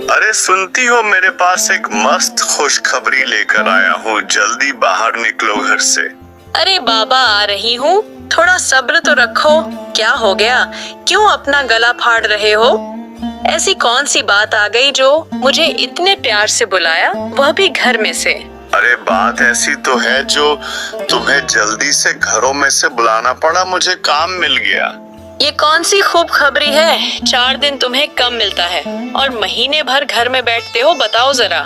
अरे सुनती हो, मेरे पास एक मस्त खुशखबरी लेकर आया हूँ। जल्दी बाहर निकलो घर से। अरे बाबा, आ रही हूँ, थोड़ा सब्र तो रखो। क्या हो गया? क्यों अपना गला फाड़ रहे हो? ऐसी कौन सी बात आ गई जो मुझे इतने प्यार से बुलाया, वह भी घर में से? अरे बात ऐसी तो है जो तुम्हें जल्दी से घरों में से बुलाना पड़ा। मुझे काम मिल गया। ये कौन सी खूब खबरी है? 4 दिन तुम्हें कम मिलता है और महीने भर घर में बैठते हो। बताओ जरा।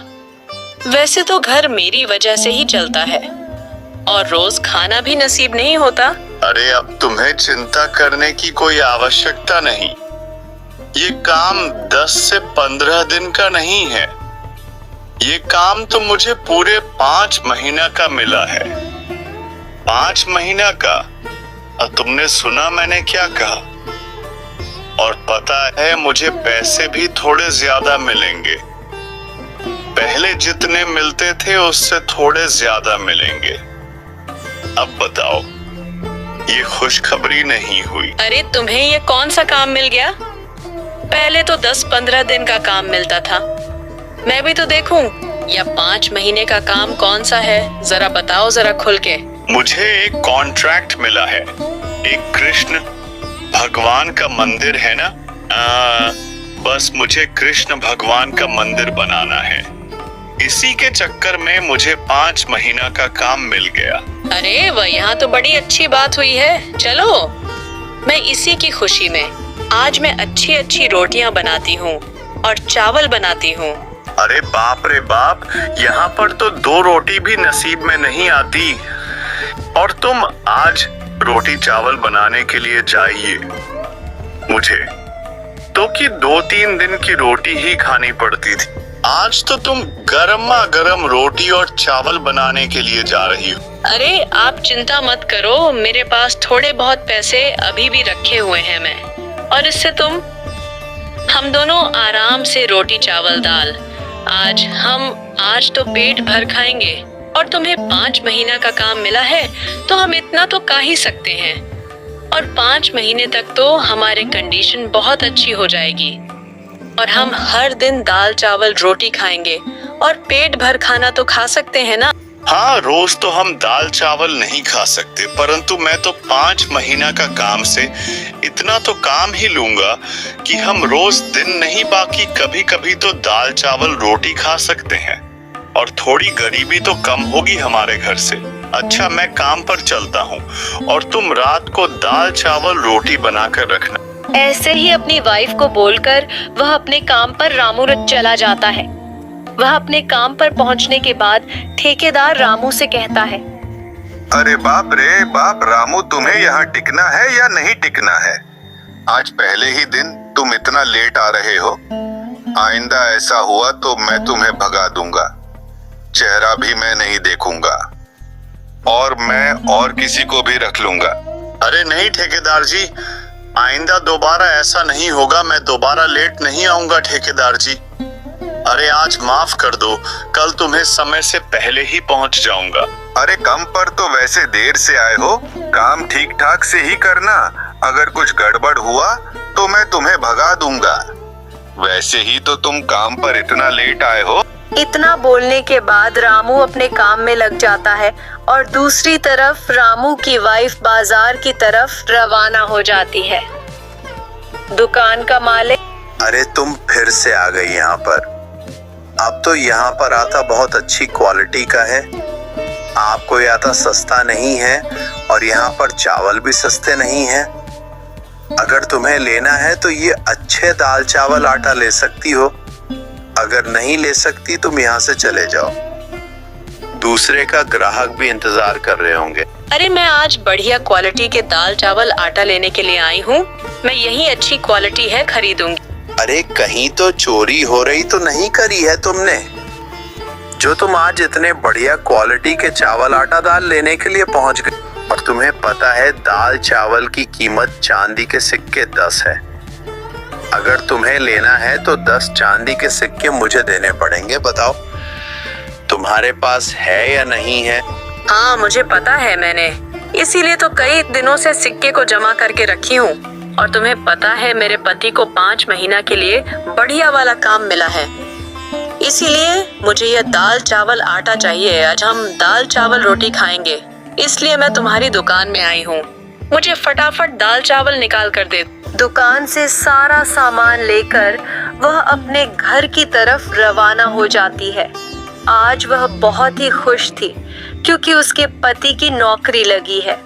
वैसे तो घर मेरी वजह से ही चलता है और रोज खाना भी नसीब नहीं होता। अरे अब तुम्हें चिंता करने की कोई आवश्यकता नहीं। ये काम 10 से 15 दिन का नहीं है। ये काम तो मुझे पूरे 5 महीना का मिला है। 5 महीना का। और तुमने सुना मैंने क्या कहा? और पता है, मुझे पैसे भी थोड़े ज्यादा मिलेंगे। पहले जितने मिलते थे उससे थोड़े ज्यादा मिलेंगे। अब बताओ, ये खुशखबरी नहीं हुई? अरे तुम्हें ये कौन सा काम मिल गया? पहले तो 10-15 दिन का काम मिलता था। मैं भी तो देखूं। या 5 महीने का काम कौन सा है? जरा बताओ, जरा खुल के। मुझे एक कॉन्ट्रैक्ट मिला है। एक कृष्ण भगवान का मंदिर है ना, बस मुझे कृष्ण भगवान का मंदिर बनाना है। इसी के चक्कर में मुझे 5 महीना का काम मिल गया। अरे वह, यहाँ तो बड़ी अच्छी बात हुई है। चलो, मैं इसी की खुशी में आज मैं अच्छी अच्छी रोटियां बनाती हूँ और चावल बनाती हूँ। अरे बाप रे बाप, यहाँ पर तो 2 रोटी भी नसीब में नहीं आती और तुम आज रोटी चावल बनाने के लिए चाहिए मुझे तो कि 2-3 दिन की रोटी ही खानी पड़ती थी। आज तो तुम गर्मा गर्म रोटी और चावल बनाने के लिए जा रही हो। अरे आप चिंता मत करो, मेरे पास थोड़े बहुत पैसे अभी भी रखे हुए हैं मैं, और इससे हम दोनों आराम से रोटी चावल दाल आज तो पेट भर खाएंगे। और तुम्हें 5 महीना का काम मिला है तो हम इतना तो खा ही सकते हैं। और 5 महीने तक तो हमारे कंडीशन बहुत अच्छी हो जाएगी और हम हर दिन दाल चावल रोटी खाएंगे और पेट भर खाना तो खा सकते हैं ना। हाँ, रोज तो हम दाल चावल नहीं खा सकते, परंतु मैं तो 5 महीना का काम से इतना तो काम ही लूंगा कि हम रोज दिन नहीं, बाकी कभी कभी तो दाल चावल रोटी खा सकते हैं और थोड़ी गरीबी तो कम होगी हमारे घर से। अच्छा, मैं काम पर चलता हूँ और तुम रात को दाल चावल रोटी बनाकर रखना। ऐसे ही अपनी वाइफ को बोलकर वह अपने काम पर रामू चला जाता है। वह अपने काम पर पहुंचने के बाद ठेकेदार रामू से कहता है, अरे बाप रे बाप, रामू तुम्हें यहाँ टिकना है या नहीं टिकना है? आज पहले ही दिन तुम इतना लेट आ रहे हो। आइंदा ऐसा हुआ तो मैं तुम्हें भगा दूंगा। चेहरा भी मैं नहीं देखूंगा और मैं और किसी को भी रख लूंगा। अरे नहीं ठेकेदार जी, आइंदा दोबारा ऐसा नहीं होगा। मैं दोबारा लेट नहीं आऊंगा ठेकेदार जी। अरे आज माफ कर दो, कल तुम्हें समय से पहले ही पहुंच जाऊंगा। अरे कम पर तो वैसे देर से आए हो, काम ठीक ठाक से ही करना। अगर कुछ गड़बड़ हुआ तो मैं तुम्हें भगा दूंगा। वैसे ही तो तुम काम पर इतना लेट आए हो। इतना बोलने के बाद रामू अपने काम में लग जाता है और दूसरी तरफ रामू की वाइफ बाजार की तरफ रवाना हो जाती है। दुकान का मालिक, अरे तुम फिर से आ गई यहाँ पर। अब तो यहाँ पर आता बहुत अच्छी क्वालिटी का है। आपको ये आता सस्ता नहीं है और यहाँ पर चावल भी सस्ते नहीं हैं। अगर तुम्हें लेना है तो ये अच्छे दाल चावल आटा ले सकती हो। अगर नहीं ले सकती तुम यहाँ से चले जाओ। दूसरे का ग्राहक भी इंतजार कर रहे होंगे। अरे मैं आज बढ़िया क्वालिटी के दाल चावल आटा लेने के लिए आई हूँ। मैं यही अच्छी क्वालिटी है खरीदूंगी। अरे कहीं तो चोरी हो रही तो नहीं करी है तुमने, जो तुम आज इतने बढ़िया क्वालिटी के चावल आटा दाल लेने के लिए पहुंच गए। और तुम्हें पता है दाल चावल की कीमत चांदी के सिक्के 10 है। अगर तुम्हें लेना है तो 10 चांदी के सिक्के मुझे देने पड़ेंगे। बताओ तुम्हारे पास है या नहीं है? हाँ मुझे पता है, मैंने इसीलिए तो कई दिनों से सिक्के को जमा करके रखी हूँ। और तुम्हें पता है मेरे पति को 5 महीना के लिए बढ़िया वाला काम मिला है, इसीलिए मुझे यह दाल चावल आटा चाहिए। आज हम दाल चावल रोटी खाएंगे, इसलिए मैं तुम्हारी दुकान में आई हूँ। मुझे फटाफट दाल चावल निकाल कर दे। दुकान से सारा सामान लेकर वह अपने घर की तरफ रवाना हो जाती है। आज वह बहुत ही खुश थी क्योंकि उसके पति की नौकरी लगी है।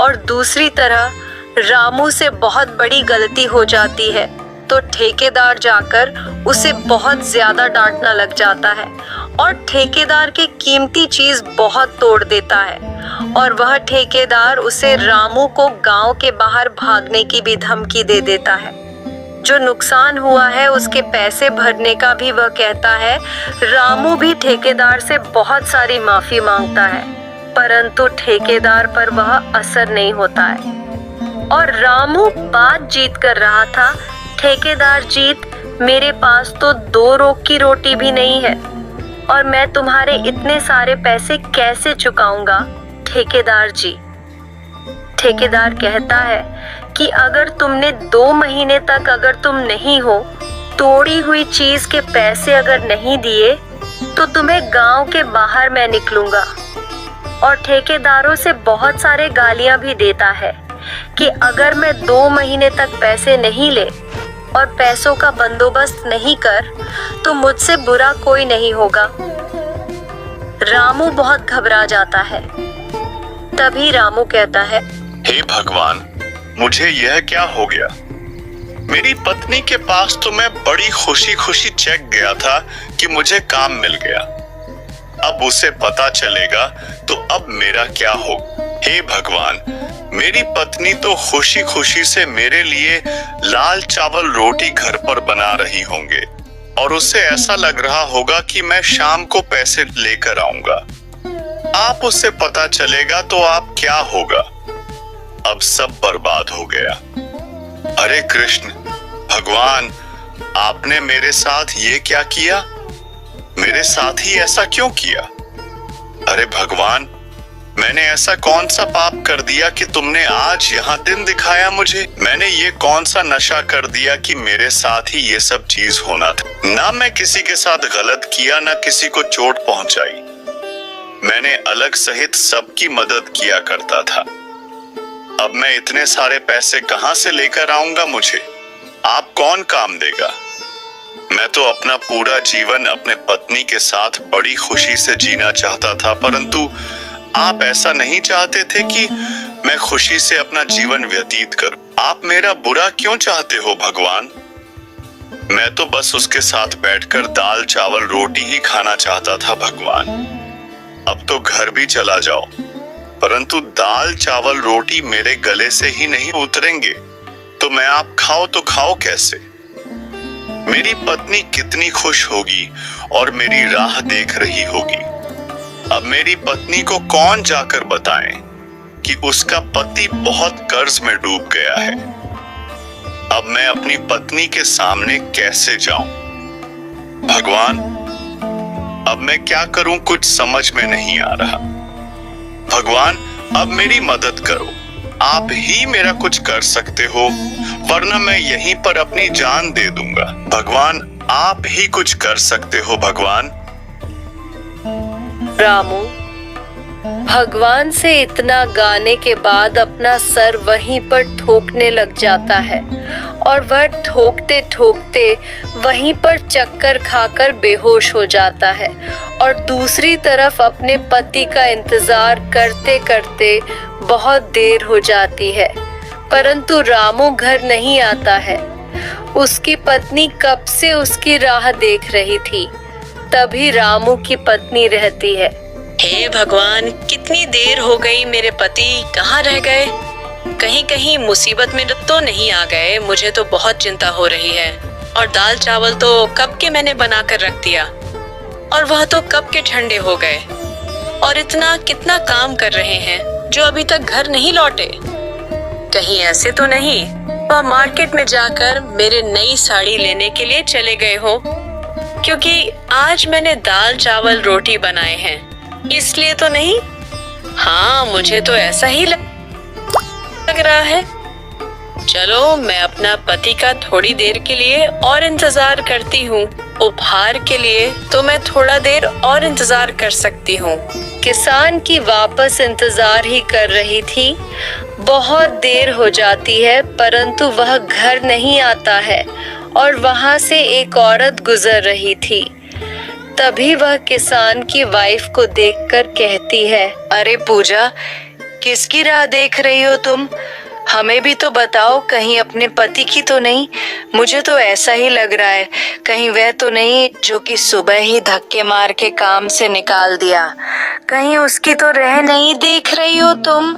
और दूसरी तरह रामू से बहुत बड़ी गलती हो जाती है तो ठेकेदार जाकर उसे बहुत ज्यादा डांटना लग जाता है और ठेकेदार की कीमती चीज बहुत तोड़ देता है। और वह ठेकेदार उसे रामू को गांव के बाहर भागने की भी धमकी दे देता है। जो नुकसान हुआ है उसके पैसे भरने का भी वह कहता है। रामू भी ठेकेदार से बहुत सारी माफी मांगता है, परंतु ठेकेदार पर वह असर नहीं होता है। और रामू बात जीत कर रहा था, ठेकेदार जीत, मेरे पास तो 2 रोग की रोटी भी नहीं है और मैं तुम्हारे इतने सारे पैसे कैसे चुकाऊंगा ठेकेदार जी। ठेकेदार कहता है कि अगर तुमने 2 महीने तक अगर तुम नहीं हो, तोड़ी हुई चीज के पैसे अगर नहीं दिए तो तुम्हें गांव के बाहर मैं निकलूंगा। और ठेकेदारों से बहुत सारे गालियां भी देता है कि अगर मैं 2 महीने तक पैसे नहीं ले और पैसों का बंदोबस्त नहीं कर तो मुझसे बुरा कोई नहीं होगा। रामू बहुत घबरा जाता है। तभी रामू कहता है, हे भगवान, मुझे यह क्या हो गया? मेरी पत्नी के पास तो मैं बड़ी खुशी खुशी चेक गया था कि मुझे काम मिल गया। अब उसे पता चलेगा तो अब मेरा क्या हो? हे भगवान, मेरी पत्नी तो खुशी खुशी से मेरे लिए लाल चावल रोटी घर पर बना रही होंगे और उसे ऐसा लग रहा होगा कि मैं शाम को पैसे लेकर आऊंगा। आप उससे पता चलेगा तो आप क्या होगा? अब सब बर्बाद हो गया। अरे कृष्ण भगवान, आपने मेरे साथ ये क्या किया? मेरे साथ ही ऐसा क्यों किया? अरे भगवान, मैंने ऐसा कौन सा पाप कर दिया कि तुमने आज यहाँ दिन दिखाया मुझे? मैंने ये कौन सा नशा कर दिया कि मेरे साथ ही ये सब चीज होना था? ना मैं किसी के साथ गलत किया, ना किसी को चोट पहुंचाई। मैंने अलग सहित सबकी मदद किया करता था। अब मैं इतने सारे पैसे कहां से लेकर आऊंगा? मुझे आप कौन काम देगा? मैं तो अपना पूरा जीवन अपने पत्नी के साथ बड़ी खुशी से जीना चाहता था, परंतु आप ऐसा नहीं चाहते थे कि मैं खुशी से अपना जीवन व्यतीत करूं। आप मेरा बुरा क्यों चाहते हो भगवान? मैं तो बस उसके साथ बैठकर दाल चावल रोटी ही खाना चाहता था भगवान। अब तो घर भी चला जाओ, परंतु दाल चावल रोटी मेरे गले से ही नहीं उतरेंगे तो मैं आप खाओ तो खाओ कैसे? मेरी पत्नी कितनी खुश होगी और मेरी राह देख रही होगी। अब मेरी पत्नी को कौन जाकर बताए कि उसका पति बहुत कर्ज में डूब गया है। अब मैं अपनी पत्नी के सामने कैसे जाऊं? भगवान, अब मैं क्या करूं कुछ समझ में नहीं आ रहा। भगवान, अब मेरी मदद करो। आप ही मेरा कुछ कर सकते हो, वरना मैं यहीं पर अपनी जान दे दूंगा। भगवान, आप ही कुछ कर सकते हो भगवान। रामू भगवान से इतना गाने के बाद अपना सर वहीं पर ठोकने लग जाता है और वह ठोकते ठोकते वहीं पर चक्कर खाकर बेहोश हो जाता है। और दूसरी तरफ अपने पति का इंतजार करते करते बहुत देर हो जाती है, परंतु रामू घर नहीं आता है। उसकी पत्नी कब से उसकी राह देख रही थी। तभी रामू की पत्नी रहती है, हे भगवान, कितनी देर हो गई, मेरे पति कहाँ रह गए? कहीं कहीं मुसीबत में तो नहीं आ गए? मुझे तो बहुत चिंता हो रही है। और दाल चावल तो कब के मैंने बना कर रख दिया और वह तो कब के ठंडे हो गए। और इतना कितना काम कर रहे हैं जो अभी तक घर नहीं लौटे। कहीं ऐसे तो नहीं वह मार्केट में जाकर मेरे नई साड़ी लेने के लिए चले गए हो, क्योंकि आज मैंने दाल चावल रोटी बनाए हैं, इसलिए तो नहीं? हाँ, मुझे तो ऐसा ही लग रहा है। चलो, मैं अपना पति का थोड़ी देर के लिए और इंतजार करती हूँ। उपहार के लिए तो मैं थोड़ा देर और इंतजार कर सकती हूँ। किसान की वापस इंतजार ही कर रही थी। बहुत देर हो जाती है, परंतु वह घर नहीं आता है और वहां से एक औरत गुजर रही थी। तभी वह किसान की वाइफ को देखकर कहती है, अरे पूजा, किसकी राह देख रही हो तुम? हमें भी तो बताओ, कहीं अपने पति की तो नहीं? मुझे तो ऐसा ही लग रहा है, कहीं वह तो नहीं जो कि सुबह ही धक्के मार के काम से निकाल दिया? कहीं उसकी तो राह नहीं देख रही हो तुम?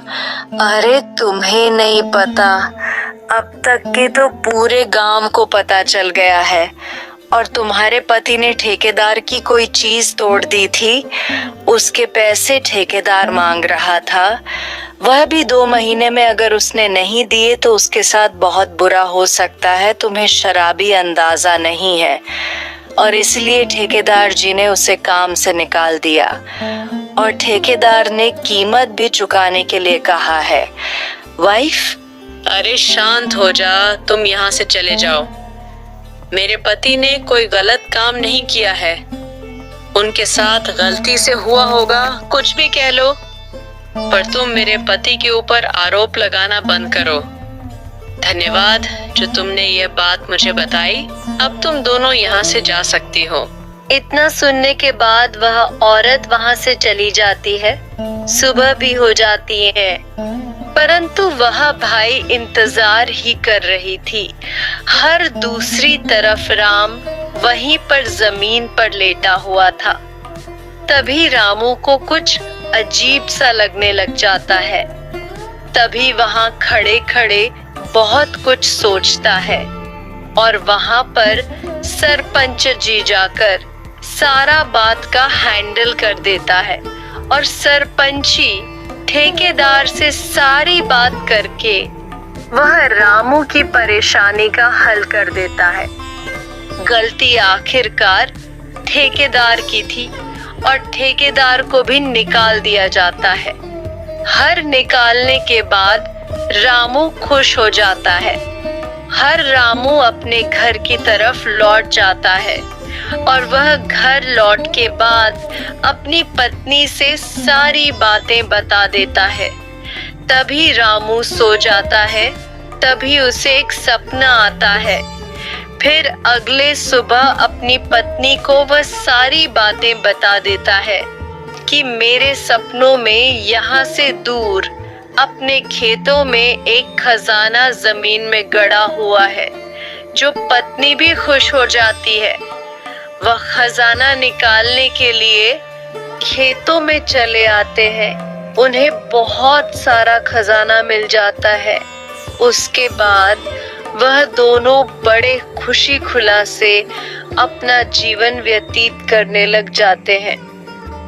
अरे तुम्हें नहीं पता, अब तक के तो पूरे गांव को पता चल गया है। और तुम्हारे पति ने ठेकेदार की कोई चीज तोड़ दी थी, उसके पैसे ठेकेदार मांग रहा था। वह भी 2 महीने में अगर उसने नहीं दिए तो उसके साथ बहुत बुरा हो सकता है। तुम्हें शराबी अंदाजा नहीं है, और इसलिए ठेकेदार जी ने उसे काम से निकाल दिया और ठेकेदार ने कीमत भी चुकाने के लिए कहा है। वाइफ, अरे शांत हो जा, तुम यहाँ से चले जाओ। मेरे पति ने कोई गलत काम नहीं किया है। उनके साथ गलती से हुआ होगा, कुछ भी कह लो, पर तुम मेरे पति के ऊपर आरोप लगाना बंद करो। धन्यवाद जो तुमने ये बात मुझे बताई। अब तुम दोनों यहाँ से जा सकती हो। इतना सुनने के बाद वह औरत वहाँ से चली जाती है। सुबह भी हो जाती है, परंतु वह भाई इंतजार ही कर रही थी। हर दूसरी तरफ राम वहीं पर जमीन पर लेटा हुआ था। तभी रामू को कुछ अजीब सा लगने लग जाता है। तभी वहां खड़े खड़े बहुत कुछ सोचता है और वहां पर सरपंच जी जाकर सारा बात का हैंडल कर देता है और सरपंची ठेकेदार से सारी बात करके वह रामू की परेशानी का हल कर देता है। गलती आखिरकार ठेकेदार की थी और ठेकेदार को भी निकाल दिया जाता है। हर निकालने के बाद रामू खुश हो जाता है। हर रामू अपने घर की तरफ लौट जाता है और वह घर लौट के बाद अपनी पत्नी से सारी बातें बता देता है। तभी रामू सो जाता है। तभी उसे एक सपना आता है। फिर अगले सुबह अपनी पत्नी को वह सारी बातें बता देता है कि मेरे सपनों में यहाँ से दूर अपने खेतों में एक खजाना जमीन में गड़ा हुआ है। जो पत्नी भी खुश हो जाती है। वह खजाना निकालने के लिए खेतों में चले आते हैं। उन्हें बहुत सारा खजाना मिल जाता है। उसके बाद वह दोनों बड़े खुशी खुला से अपना जीवन व्यतीत करने लग जाते हैं।